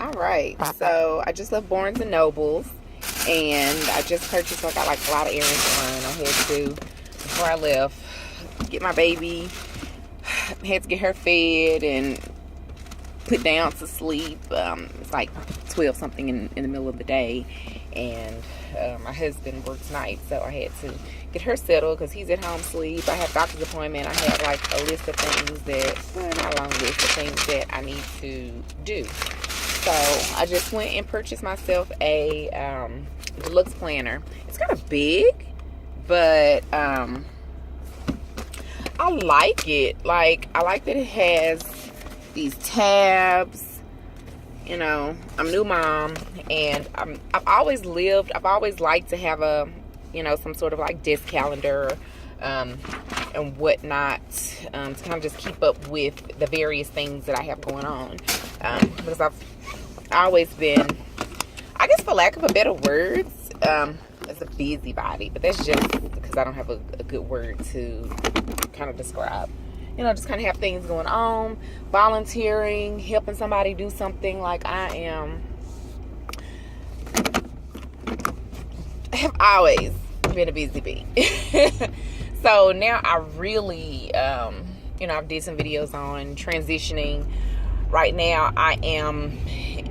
All right, so I just left Barnes and Nobles, and I just purchased. I got like a lot of errands to run. I had to before I left get my baby. Had to get her fed and put down to sleep. It's like 12 something in the middle of the day, and my husband works night, so I had to get her settled because he's at home asleep. I have doctor's appointment. I have like a list of things that, well, not a long list of things that I need to do. So I just went and purchased myself a deluxe planner. It's kind of big, but I like it. Like, I like that it has these tabs. You know, I'm a new mom, and I've always liked to have a, you know, some sort of like desk calendar and whatnot, to kind of just keep up with the various things that I have going on. Because I've always been, I guess for lack of a better words, as a busybody, but that's just because I don't have a good word to kind of describe. You know, just kind of have things going on, volunteering, helping somebody do something. Like, I have always been a busy bee. So now I really, you know, I've did some videos on transitioning. Right now I am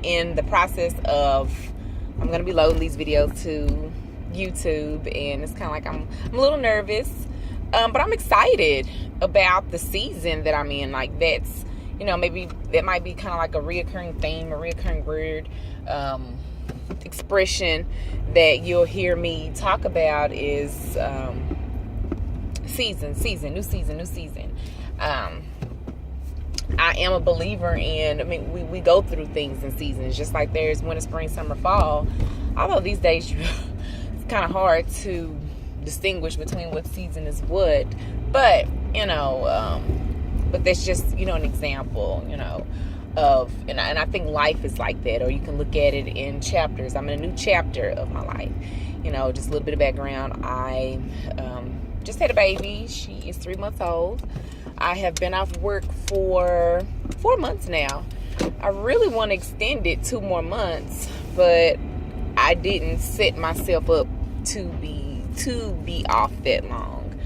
in the process of, I'm going to be loading these videos to YouTube, and it's kind of like I'm a little nervous, but I'm excited about the season that I'm in. Like, that's, you know, maybe that might be kind of like a reoccurring theme, a reoccurring word, expression that you'll hear me talk about is new season. I am a believer in, I mean, we go through things in seasons, just like there's winter, spring, summer, fall. Although these days it's kind of hard to distinguish between what season is what, but, you know, but that's just, you know, an example, you know, of, and I think life is like that, or you can look at it in chapters. I'm in a new chapter of my life. You know, just a little bit of background. I just had a baby. She is 3 months old. I have been off work for 4 months now. I really want to extend it 2 more months, but I didn't set myself up to be off that long.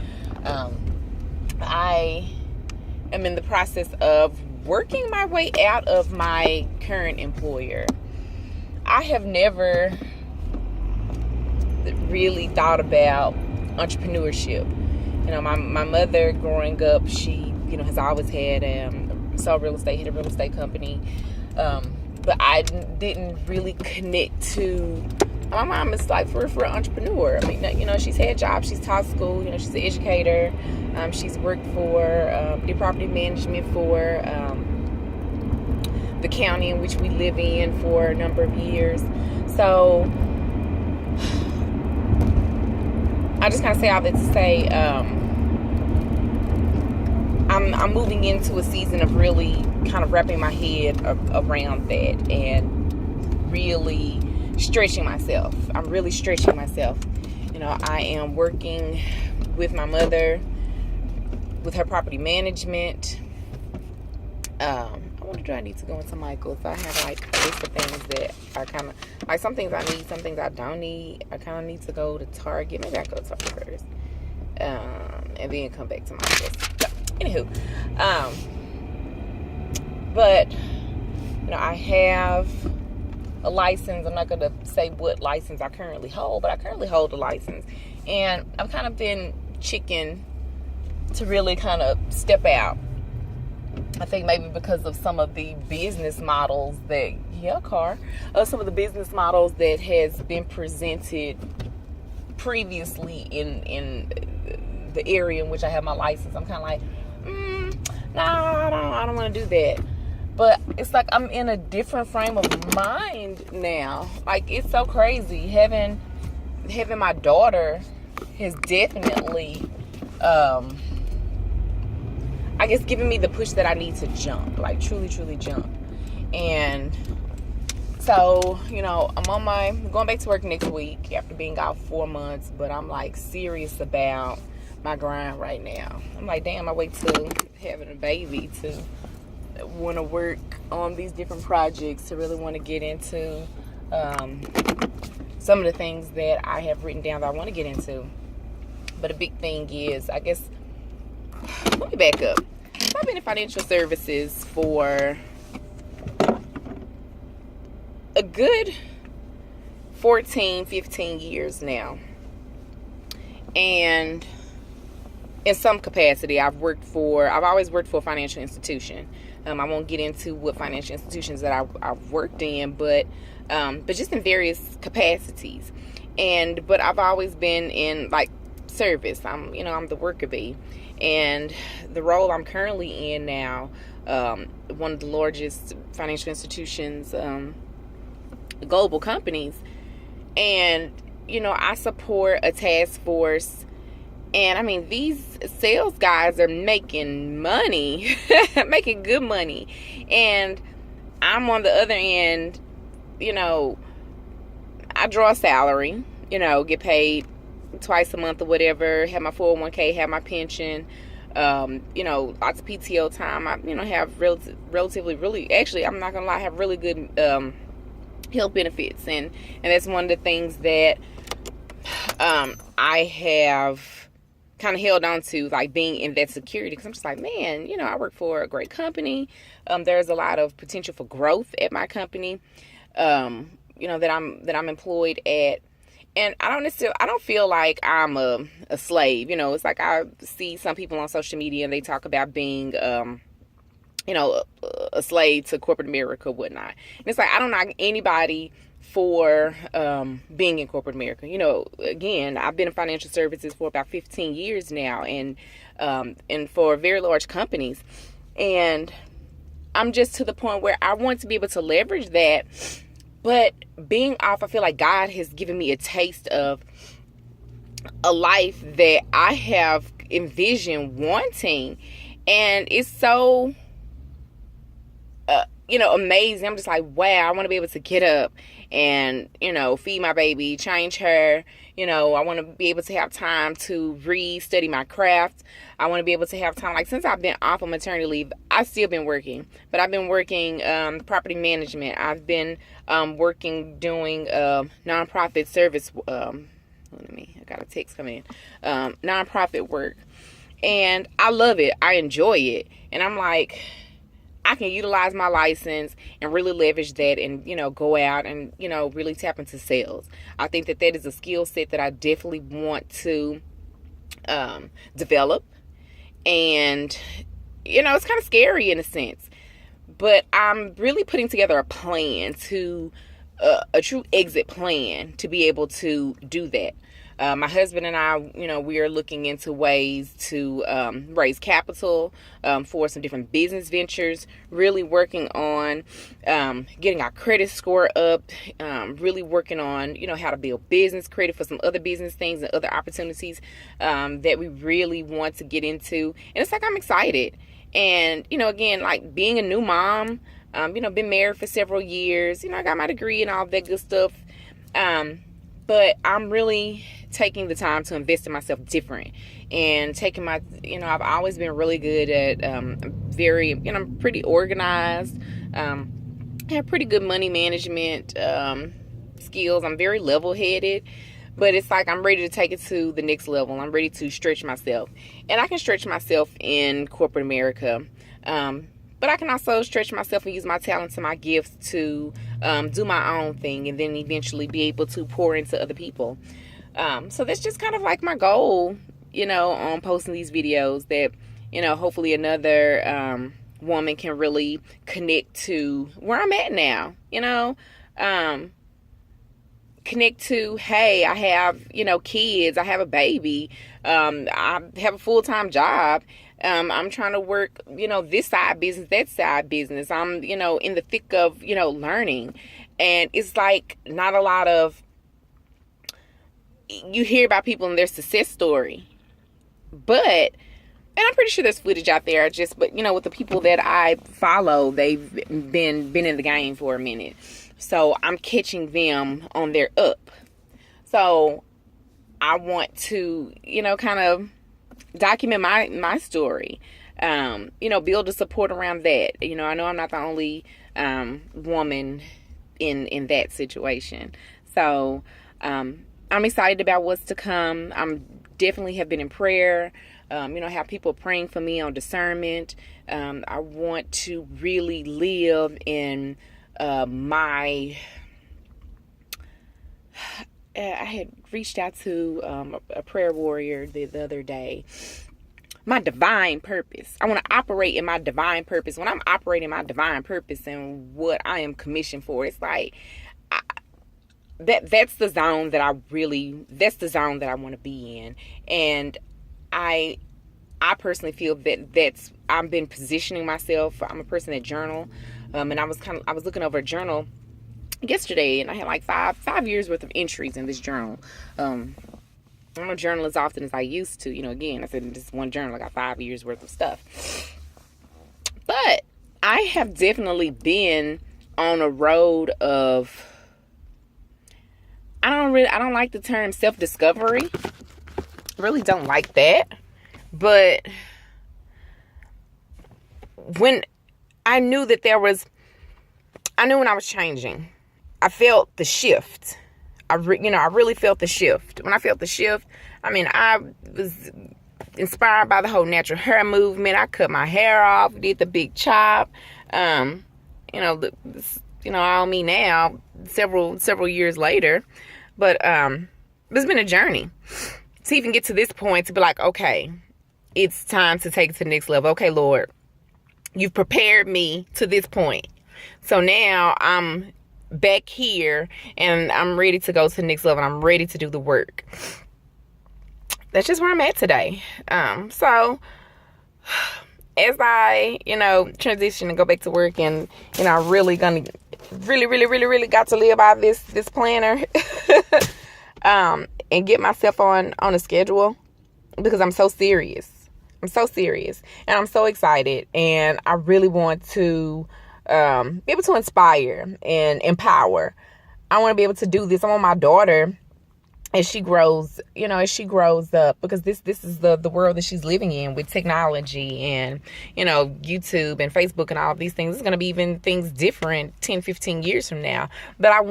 I am in the process of working my way out of my current employer. I have never really thought about entrepreneurship. You know, my mother growing up, she, you know, has always had had a real estate company, but I didn't really connect to. My mom is like for an entrepreneur. I mean, you know, she's had jobs, she's taught school, you know, she's an educator. She's worked for the property management for the county in which we live in for a number of years. So I just kind of say all that to say, I'm moving into a season of really kind of wrapping my head around that and really stretching myself. I'm really stretching myself. You know, I am working with my mother with her property management. I wonder, do I need to go into Michael's? I have like a list of things that are kind of like, some things I need, some things I don't need. I kind of need to go to Target. Maybe I go to Target first, and then come back to Michael's. So, anywho, but you know, I have a license. I'm not going to say what license I currently hold, but I currently hold a license, and I've kind of been chicken to really kind of step out. I think maybe because of some of the business models that, some of the business models that has been presented previously in the area in which I have my license. I'm kind of like, no, I don't want to do that. But it's like I'm in a different frame of mind now. Like, it's so crazy. Having my daughter has definitely, I guess, giving me the push that I need to jump, like truly jump. And so, you know, I'm going back to work next week after being out 4 months, but I'm like serious about my grind right now. I'm like, damn, I wait till having a baby to want to work on these different projects, to really want to get into some of the things that I have written down that I want to get into. But a big thing is, I guess, let me back up. I've been in financial services for a good 14, 15 years now. And in some capacity, I've always worked for a financial institution. I won't get into what financial institutions that I've worked in, but just in various capacities. But I've always been in like service. I'm the worker bee. And the role I'm currently in now, one of the largest financial institutions, global companies, and I support a task force. And I mean, these sales guys are making money, making good money. And I'm on the other end, I draw a salary, get paid twice a month or whatever, have my 401k, have my pension, lots of PTO time. I, have relatively, really, actually, I'm not going to lie, have really good health benefits. And that's one of the things that I have kind of held on to, like being in that security, because I'm just like, man, I work for a great company. There's a lot of potential for growth at my company, that I'm employed at. And I don't feel like I'm a slave. It's like I see some people on social media and they talk about being, a slave to corporate America, whatnot. And it's like, I don't knock anybody for being in corporate America. Again, I've been in financial services for about 15 years now, and for very large companies. And I'm just to the point where I want to be able to leverage that. But being off, I feel like God has given me a taste of a life that I have envisioned wanting. And it's so, amazing. I'm just like, wow, I want to be able to get up and, feed my baby, change her. I want to be able to have time to read, study my craft. I want to be able to have time. Like, since I've been off of maternity leave, I've still been working. But I've been working property management. I've been working doing nonprofit service. I got a text coming in. Nonprofit work. And I love it. I enjoy it. And I'm like, I can utilize my license and really leverage that and, go out and, really tap into sales. I think that is a skill set that I definitely want to develop. And, it's kind of scary in a sense. But I'm really putting together a plan a true exit plan to be able to do that. My husband and I, we are looking into ways to raise capital for some different business ventures, really working on getting our credit score up, really working on, how to build business credit for some other business things and other opportunities that we really want to get into. And it's like, I'm excited. And, again, like being a new mom, been married for several years, I got my degree and all that good stuff. But I'm really taking the time to invest in myself different and taking my, I've always been really good at, I'm pretty organized, have pretty good money management, skills. I'm very level-headed, but it's like, I'm ready to take it to the next level. I'm ready to stretch myself, and I can stretch myself in corporate America. But I can also stretch myself and use my talents and my gifts to do my own thing, and then eventually be able to pour into other people. So that's just kind of like my goal, on posting these videos, that, hopefully another woman can really connect to where I'm at now, connect to, hey, I have, kids, I have a baby, I have a full-time job. I'm trying to work, this side business, that side business. I'm, in the thick of, learning. And it's like not a lot of, you hear about people and their success story. And I'm pretty sure there's footage out there, but with the people that I follow, they've been in the game for a minute. So I'm catching them on their up. So I want to, kind of document my story. build a support around that. I know I'm not the only woman in that situation. So I'm excited about what's to come. I'm definitely have been in prayer. Have people praying for me on discernment. I want to really live in I had reached out to a prayer warrior the other day. My divine purpose. I want to operate in my divine purpose. When I'm operating my divine purpose and what I am commissioned for, it's like that's the zone that I want to be in. And I personally feel that I've been positioning myself. I'm a person that journal, and I was looking over a journal yesterday, and I had like five years worth of entries in this journal. I don't journal as often as I used to. Again, I said in just one journal I got 5 years worth of stuff. But I have definitely been on a road of, I don't like the term self-discovery. Really don't like that. But when I knew that when I was changing, I felt the shift. I really felt the shift. When I felt the shift, I was inspired by the whole natural hair movement. I cut my hair off, did the big chop. All me now, several years later. But it's been a journey to even get to this point, to be like, okay, it's time to take it to the next level. Okay, Lord, you've prepared me to this point. So now I'm back here and I'm ready to go to the next level. I'm ready to do the work. That's just where I'm at today. So as I, transition and go back to work, and, I'm really gonna really got to live by this planner, and get myself on a schedule, because I'm so serious. And I'm so excited, and I really want to be able to inspire and empower. I want to be able to do this. I want my daughter, as she grows up, because this is the world that she's living in with technology and, YouTube and Facebook and all of these things. It's going to be even things different 10, 15 years from now. But I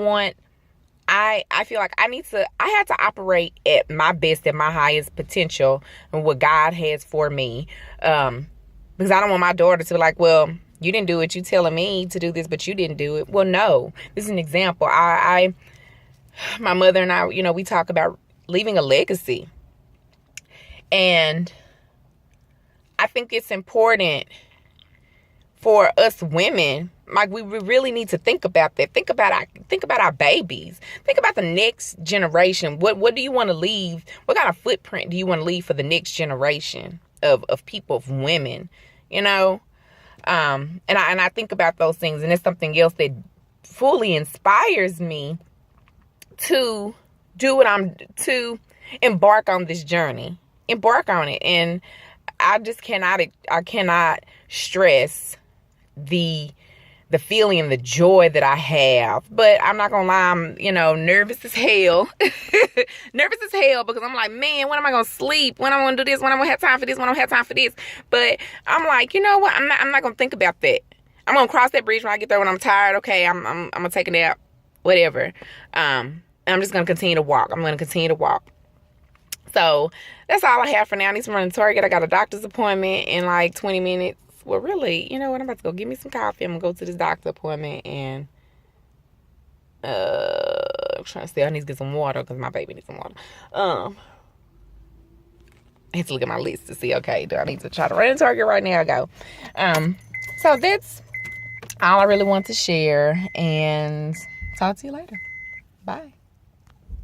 feel like I had to operate at my best, at my highest potential, and what God has for me. Because I don't want my daughter to be like, well, you didn't do it. You telling me to do this, but you didn't do it. Well, no, this is an example. My mother and I, we talk about leaving a legacy. And I think it's important for us women, like, we really need to think about that. Think about our babies. Think about the next generation. What do you want to leave? What kind of footprint do you want to leave for the next generation of people, of women? And I think about those things, and it's something else that fully inspires me to to embark on this journey, embark on it. And I cannot stress the feeling and the joy that I have. But I'm not gonna lie, I'm, nervous as hell. Because I'm like, man, when am I gonna sleep? When am I gonna do this? When am I gonna have time for this? When am I gonna have time for this? But I'm like, you know what? I'm not gonna think about that. I'm gonna cross that bridge when I get there. When I'm tired, okay, I'm gonna take a nap, whatever. I'm just gonna continue to walk. So that's all I have for now. I need to run to Target. I got a doctor's appointment in like 20 minutes. Well, really, you know what? I'm about to go get me some coffee. I'm going to go to this doctor appointment, and I'm trying to say I need to get some water because my baby needs some water. I have to look at my list to see, okay, do I need to try to run to Target right now? Go. So that's all I really want to share, and talk to you later. Bye.